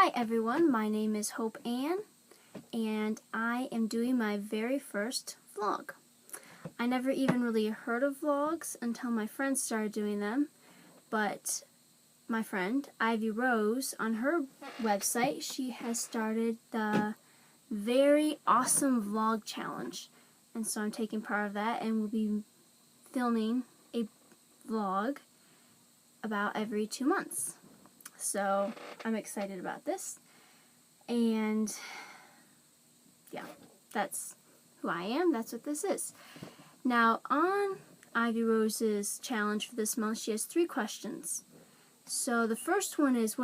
Hi everyone, my name is Hope Ann, and I am doing my very first vlog. I never even really heard of vlogs until my friends started doing them, but my friend, Ivy Rose, on her website, she has started the Very Awesome Vlog Challenge, and so I'm taking part of that, and we'll be filming a vlog about every 2 months. So I'm excited about this. And yeah, that's who I am. That's what this is. Now, on Ivy Rose's challenge for this month, she has 3 questions. So the first one is,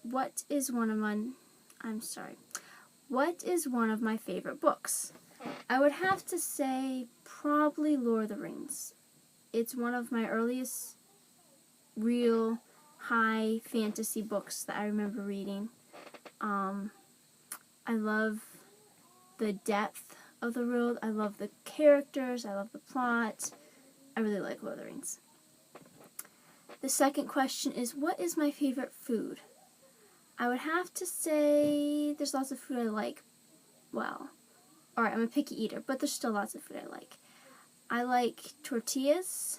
what is one of my favorite books? I would have to say probably Lord of the Rings. It's one of my earliest real high fantasy books that I remember reading. I love the depth of the world. I love the characters. I love the plot. I really like Lord of the Rings. The second question is, what is my favorite food? I would have to say there's lots of food I like. Well, alright, I'm a picky eater, but there's still lots of food I like. I like tortillas,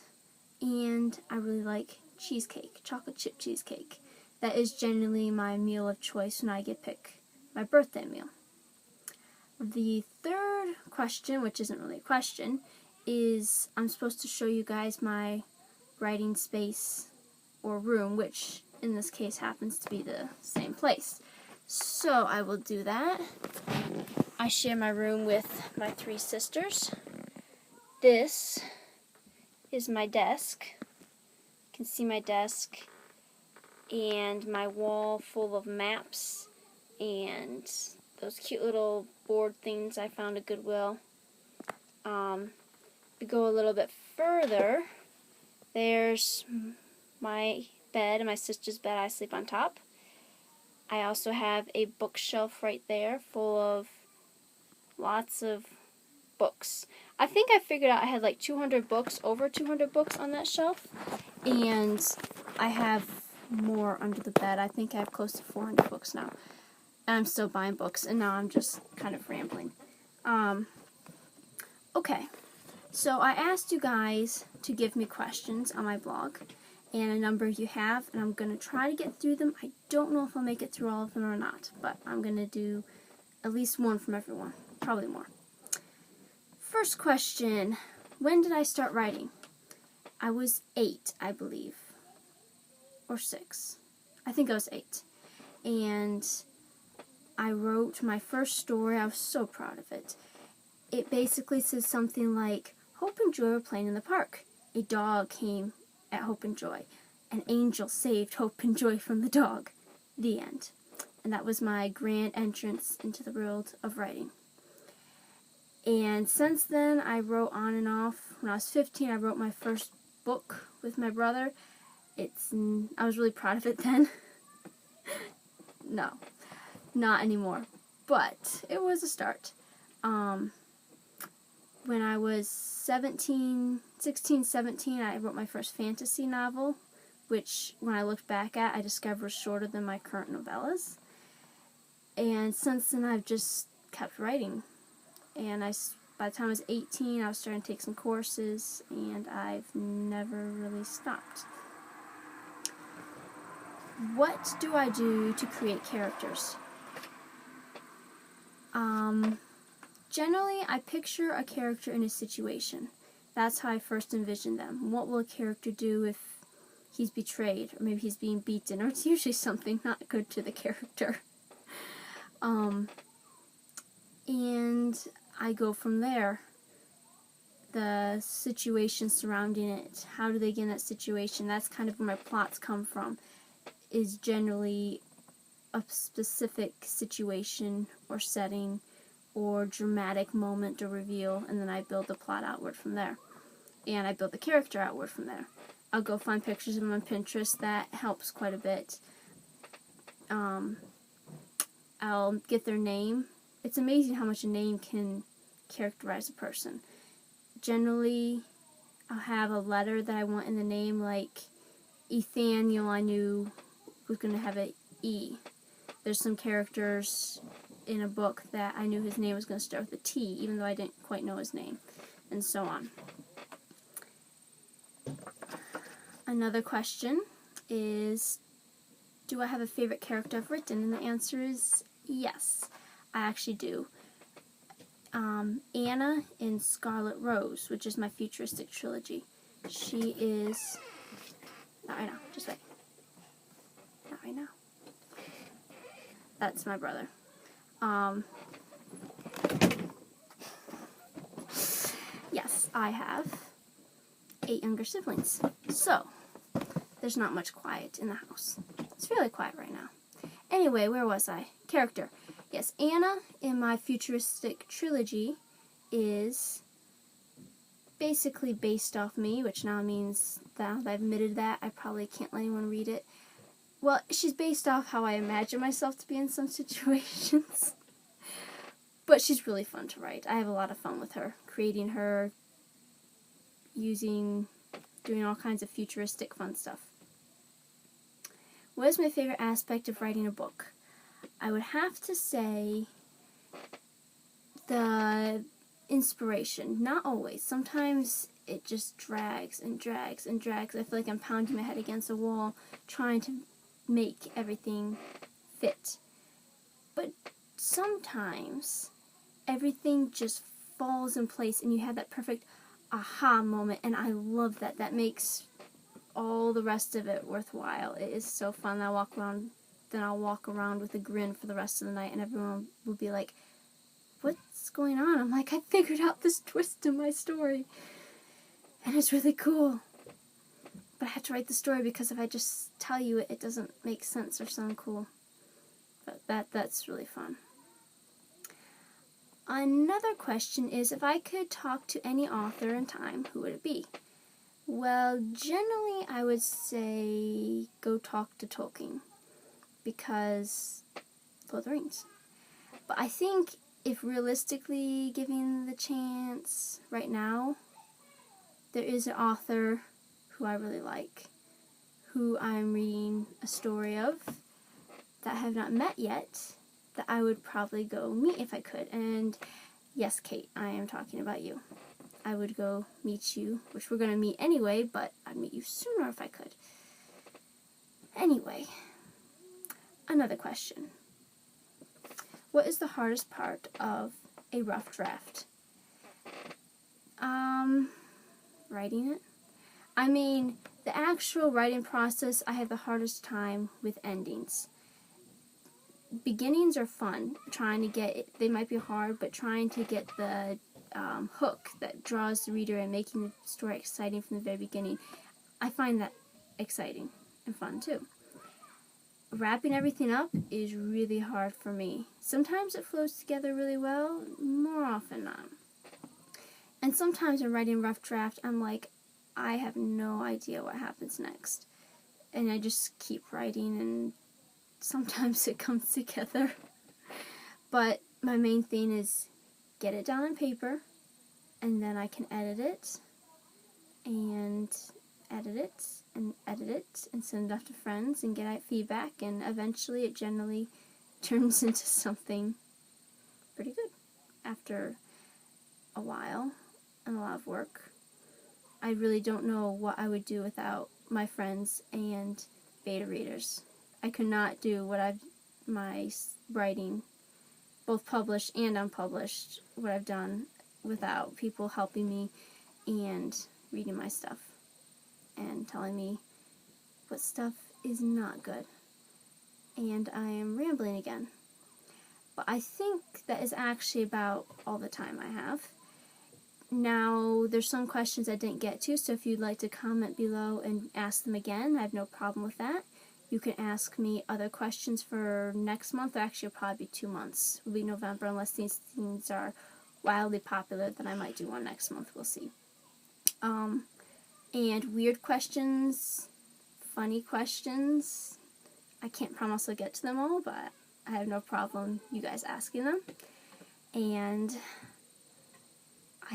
and I really like cheesecake, chocolate chip cheesecake. That is generally my meal of choice when I get pick my birthday meal. The third question, which isn't really a question, is I'm supposed to show you guys my writing space or room, which in this case happens to be the same place. So I will do that. I share my room with my 3 sisters. This is my desk. You can see my desk and my wall full of maps and those cute little board things I found at Goodwill. We go a little bit further. There's my bed and my sister's bed. I sleep on top. I also have a bookshelf right there full of lots of books. I think I figured out I had like 200 books, over 200 books on that shelf, and I have more under the bed. I think I have close to 400 books now. And I'm still buying books, and now I'm just kind of rambling. Okay, so I asked you guys to give me questions on my blog, and a number you have, and I'm going to try to get through them. I don't know if I'll make it through all of them or not, but I'm going to do at least one from everyone, probably more. First question, when did I start writing? I was 8, I believe, or 6. I think I was 8, and I wrote my first story. I was so proud of it. It basically says something like, Hope and Joy were playing in the park. A dog came at Hope and Joy. An angel saved Hope and Joy from the dog. The end. And that was my grand entrance into the world of writing. And since then, I wrote on and off. When I was 15, I wrote my first book with my brother. I was really proud of it then. No. Not anymore, but it was a start. When I was 16, 17, I wrote my first fantasy novel, which when I looked back at, I discovered was shorter than my current novellas. And since then, I've just kept writing. And by the time I was 18, I was starting to take some courses, and I've never really stopped. What do I do to create characters? Generally, I picture a character in a situation. That's how I first envision them. What will a character do if he's betrayed, or maybe he's being beaten, or it's usually something not good to the character. And I go from there. The situation surrounding it, how do they get in that situation? That's kind of where my plots come from, is generally a specific situation or setting or dramatic moment or reveal, and then I build the plot outward from there. And I build the character outward from there. I'll go find pictures of them on Pinterest. That helps quite a bit. I'll get their name. It's amazing how much a name can characterize a person. Generally, I'll have a letter that I want in the name, like Ethaniel I knew was going to have an E. There's some characters in a book that I knew his name was going to start with a T, even though I didn't quite know his name, and so on. Another question is, do I have a favorite character I've written? And the answer is yes, I actually do. Anna in Scarlet Rose, which is my futuristic trilogy. She is... Not right now, just wait. Not right now. That's my brother. Yes, I have 8 younger siblings. So, there's not much quiet in the house. It's really quiet right now. Anyway, where was I? Character. Yes, Anna in my futuristic trilogy is basically based off me, which now means that I've admitted that I probably can't let anyone read it. Well, she's based off how I imagine myself to be in some situations. But she's really fun to write. I have a lot of fun with her, creating her, doing all kinds of futuristic fun stuff. What is my favorite aspect of writing a book? I would have to say the inspiration. Not always. Sometimes it just drags and drags and drags. I feel like I'm pounding my head against a wall trying to make everything fit. But sometimes everything just falls in place and you have that perfect aha moment, and I love that. That makes all the rest of it worthwhile. It is so fun. I'll walk around with a grin for the rest of the night, and everyone will be like, what's going on? I'm like, I figured out this twist in my story, and it's really cool. But I have to write the story, because if I just tell you it, it doesn't make sense or sound cool. But that's really fun. Another question is, if I could talk to any author in time, who would it be? Well, generally I would say go talk to Tolkien, because Lord of the Rings. But I think if realistically giving the chance right now, there is an author who I really like, who I'm reading a story of that I have not met yet, that I would probably go meet if I could. And yes, Kate, I am talking about you. I would go meet you, which we're going to meet anyway, but I'd meet you sooner if I could. Anyway, another question. What is the hardest part of a rough draft? Writing it. I mean, the actual writing process, I have the hardest time with endings. Beginnings are fun. They might be hard, but trying to get the hook that draws the reader and making the story exciting from the very beginning, I find that exciting and fun too. Wrapping everything up is really hard for me. Sometimes it flows together really well, more often not. And sometimes when writing a rough draft, I'm like, I have no idea what happens next. And I just keep writing, and sometimes it comes together. But my main thing is get it down on paper, and then I can edit it, and edit it, and edit it, and send it off to friends, and get feedback, and eventually it generally turns into something pretty good after a while and a lot of work. I really don't know what I would do without my friends and beta readers. I could not do my writing, both published and unpublished, what I've done without people helping me and reading my stuff and telling me what stuff is not good. And I am rambling again. But I think that is actually about all the time I have. Now, there's some questions I didn't get to, so if you'd like to comment below and ask them again, I have no problem with that. You can ask me other questions for next month, or actually it'll probably be 2 months. It'll be November, unless these things are wildly popular, then I might do one next month, we'll see. And weird questions, funny questions, I can't promise I'll get to them all, but I have no problem you guys asking them. And